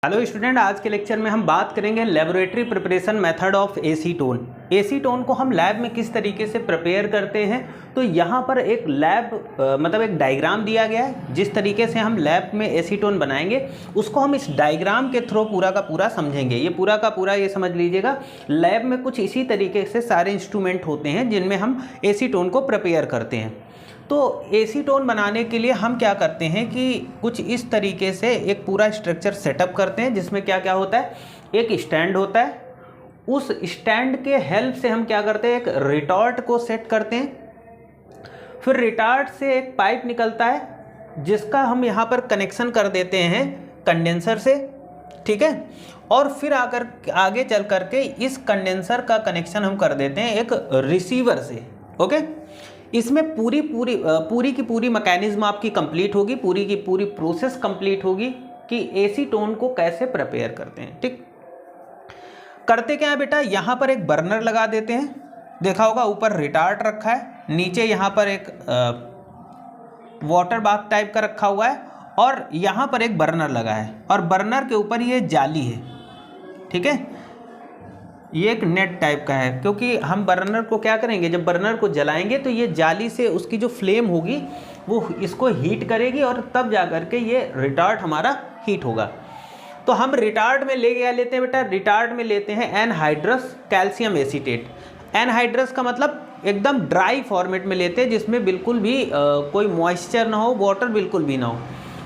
Hello student, आज के lecture में हम बात करेंगे laboratory preparation method of acetone. Acetone को हम लैब में किस तरीके से प्रिपेयर करते हैं। तो यहाँ पर एक लैब एक डायग्राम दिया गया है। जिस तरीके से हम लैब में एसीटोन बनाएंगे उसको हम इस डायग्राम के थ्रू पूरा का पूरा समझेंगे। ये पूरा का पूरा ये समझ लीजिएगा, लैब में कुछ इसी तरीके से सारे इंस्ट्रूमेंट होते हैं जिनमें हम एसीटोन को प्रिपेयर करते हैं। तो एसीटोन बनाने के लिए हम क्या करते हैं कि कुछ इस तरीके से एक पूरा स्ट्रक्चर सेटअप करते हैं, जिसमें क्या क्या होता है। एक स्टैंड होता है, उस स्टैंड के हेल्प से हम क्या करते हैं, एक रिटॉर्ट को सेट करते हैं। फिर रिटॉर्ट से एक पाइप निकलता है जिसका हम यहाँ पर कनेक्शन कर देते हैं कंडेंसर से, ठीक है। और फिर आगे चल करके इस कंडेंसर का कनेक्शन हम कर देते हैं एक रिसीवर से, ओके। इसमें पूरी की पूरी मैकेनिज्म आपकी कंप्लीट होगी, पूरी की पूरी प्रोसेस कंप्लीट होगी कि एसीटोन को कैसे प्रिपेयर करते हैं, ठीक। करते क्या है बेटा, यहाँ पर एक बर्नर लगा देते हैं। देखा होगा ऊपर रिटार्ट रखा है, नीचे यहाँ पर एक वाटर बाथ टाइप का रखा हुआ है और यहाँ पर एक बर्नर लगा है और बर्नर के ऊपर ये जाली है, ठीक है। ये एक नेट टाइप का है, क्योंकि हम बर्नर को क्या करेंगे, जब बर्नर को जलाएंगे तो ये जाली से उसकी जो फ्लेम होगी वो इसको हीट करेगी और तब जा कर के ये रिटार्ट हमारा हीट होगा। तो हम रिटार्ट में लेते हैं बेटा, रिटार्ट में लेते हैं एनहाइड्रस कैल्शियम एसीटेट। एनहाइड्रस का मतलब एकदम ड्राई फॉर्मेट में लेते हैं, जिसमें बिल्कुल भी कोई मॉइस्चर ना हो, वाटर बिल्कुल भी ना हो।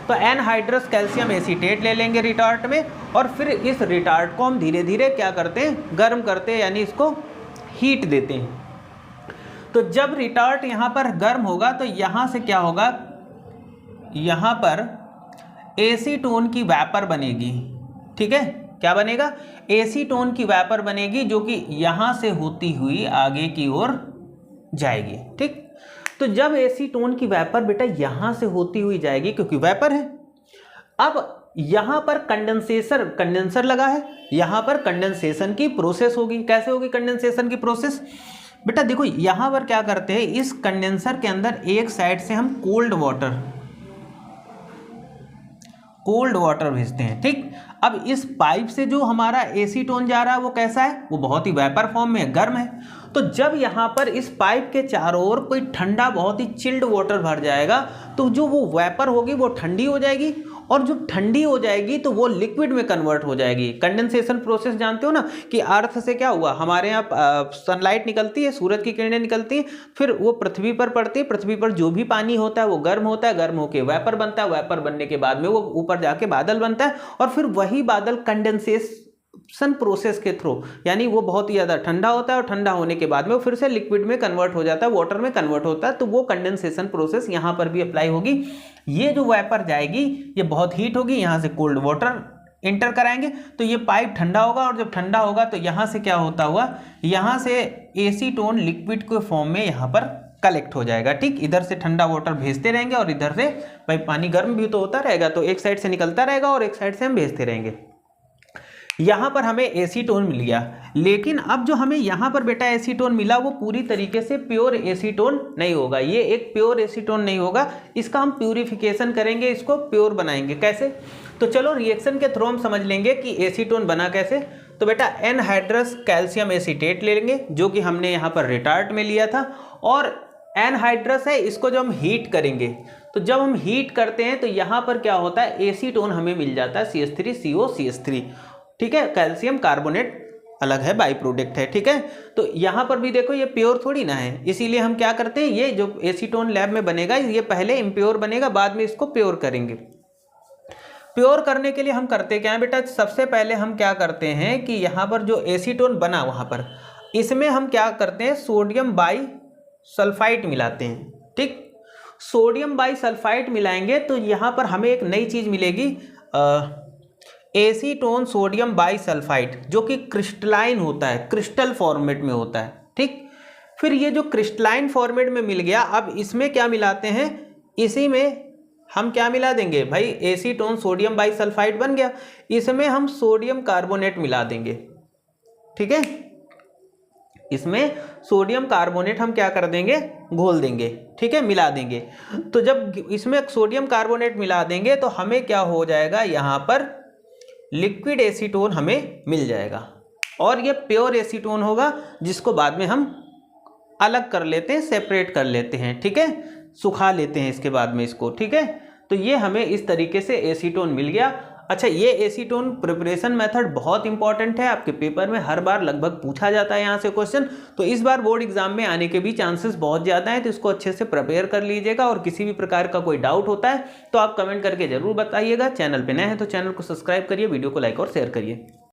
तो एनहाइड्रस कैल्शियम एसीटेट ले लेंगे रिटार्ट में और फिर इस रिटार्ट को हम धीरे धीरे क्या करते हैं, गर्म करते हैं, यानी इसको हीट देते हैं। तो जब रिटार्ट यहाँ पर गर्म होगा तो यहाँ से क्या होगा, यहाँ पर एसीटोन की वेपर बनेगी, ठीक है। क्या बनेगा, एसीटोन की वेपर बनेगी, जो कि यहाँ से होती हुई आगे की ओर जाएगी, ठीक। तो जब एसीटोन की वेपर बेटा यहाँ से होती हुई जाएगी, क्योंकि वेपर है, अब यहाँ पर कंडेंसर लगा है, यहाँ पर कंडेंसेशन की प्रोसेस होगी। कैसे होगी कंडेंसेशन की प्रोसेस बेटा, देखो यहाँ पर क्या करते हैं, इस कंडेंसर के अंदर एक साइड से हम कोल्ड वाटर भेजते हैं, ठीक। अब इस पाइप से जो हमारा एसीटोन जा रहा है वो कैसा है, वो बहुत ही वेपर फॉर्म में गर्म है। तो जब यहाँ पर इस पाइप के चारों ओर कोई ठंडा बहुत ही चिल्ड वाटर भर जाएगा तो जो वो वेपर होगी वो ठंडी हो जाएगी और जब ठंडी हो जाएगी तो वो लिक्विड में कन्वर्ट हो जाएगी। कंडेंसेशन प्रोसेस जानते हो ना कि अर्थ से क्या हुआ, हमारे यहाँ सनलाइट निकलती है, सूरज की किरणें निकलती हैं, फिर वो पृथ्वी पर पड़ती है, पृथ्वी पर जो भी पानी होता है वो गर्म होता है, गर्म होकर वेपर बनता है, वेपर बनने के बाद में वो ऊपर जाके बादल बनता है और फिर वही बादल कंडेंसेशन प्रोसेस के थ्रू, यानी वो बहुत ही ज़्यादा ठंडा होता है और ठंडा होने के बाद में वो फिर से लिक्विड में कन्वर्ट हो जाता है, वाटर में कन्वर्ट होता है। तो वो कंडेंसेशन प्रोसेस यहाँ पर भी अप्लाई होगी। ये जो वेपर जाएगी ये बहुत हीट होगी, यहाँ से कोल्ड वाटर इंटर कराएंगे तो ये पाइप ठंडा होगा और जब ठंडा होगा तो यहाँ से क्या होता हुआ, यहाँ से एसीटोन लिक्विड के फॉर्म में यहाँ पर कलेक्ट हो जाएगा, ठीक। इधर से ठंडा वाटर भेजते रहेंगे और इधर से भाई पानी गर्म भी तो होता रहेगा, तो एक साइड से निकलता रहेगा और एक साइड से हम भेजते रहेंगे। यहाँ पर हमें एसीटोन मिल गया, लेकिन अब जो हमें यहाँ पर बेटा एसीटोन मिला वो पूरी तरीके से प्योर एसीटोन नहीं होगा। ये एक प्योर एसीटोन नहीं होगा, इसका हम प्यूरिफिकेशन करेंगे, इसको प्योर बनाएंगे। कैसे, तो चलो रिएक्शन के थ्रू हम समझ लेंगे कि एसीटोन बना कैसे। तो बेटा एनहाइड्रस कैल्शियम एसीटेट ले लेंगे, जो कि हमने यहाँ पर रिटार्ट में लिया था, और एनहाइड्रस है, इसको जो हम हीट करेंगे तो जब हम हीट करते हैं तो यहाँ पर क्या होता है, एसीटोन हमें मिल जाता है CH3COCH3, ठीक है। कैल्शियम कार्बोनेट अलग है, बाई प्रोडक्ट है, ठीक है। तो यहाँ पर भी देखो ये प्योर थोड़ी ना है, इसीलिए हम क्या करते हैं, ये जो एसीटोन लैब में बनेगा ये पहले इम्प्योर बनेगा, बाद में इसको प्योर करेंगे। प्योर करने के लिए हम करते क्या है बेटा, सबसे पहले हम क्या करते हैं कि यहाँ पर जो एसीटोन बना वहाँ पर इसमें हम क्या करते हैं, सोडियम बाई सल्फाइड मिलाते हैं, ठीक। सोडियम बाई सल्फाइड मिलाएंगे तो यहाँ पर हमें एक नई चीज़ मिलेगी, एसीटोन सोडियम बाई सल्फाइड, जो कि क्रिस्टलाइन होता है, क्रिस्टल फॉर्मेट में होता है, ठीक। फिर ये जो क्रिस्टलाइन फॉर्मेट में मिल गया, अब इसमें क्या मिलाते हैं, इसी में हम क्या मिला देंगे भाई, एसीटोन सोडियम बाई सल्फाइड बन गया, इसमें हम सोडियम कार्बोनेट मिला देंगे, ठीक है। इसमें सोडियम कार्बोनेट हम क्या कर देंगे, घोल देंगे, ठीक है, मिला देंगे। तो जब इसमें सोडियम कार्बोनेट मिला देंगे तो हमें क्या हो जाएगा, यहाँ पर लिक्विड एसीटोन हमें मिल जाएगा। और ये प्योर एसीटोन होगा जिसको बाद में हम अलग कर लेते हैं, सेपरेट कर लेते हैं, ठीक है, सुखा लेते हैं इसके बाद में इसको, ठीक है। तो ये हमें इस तरीके से एसीटोन मिल गया। अच्छा, ये एसीटोन प्रिपरेशन मेथड बहुत इंपॉर्टेंट है, आपके पेपर में हर बार लगभग पूछा जाता है यहाँ से क्वेश्चन। तो इस बार बोर्ड एग्जाम में आने के भी चांसेस बहुत ज़्यादा हैं, तो इसको अच्छे से प्रिपेयर कर लीजिएगा। और किसी भी प्रकार का कोई डाउट होता है तो आप कमेंट करके ज़रूर बताइएगा। चैनल पे नए हैं तो चैनल को सब्सक्राइब करिए, वीडियो को लाइक और शेयर करिए।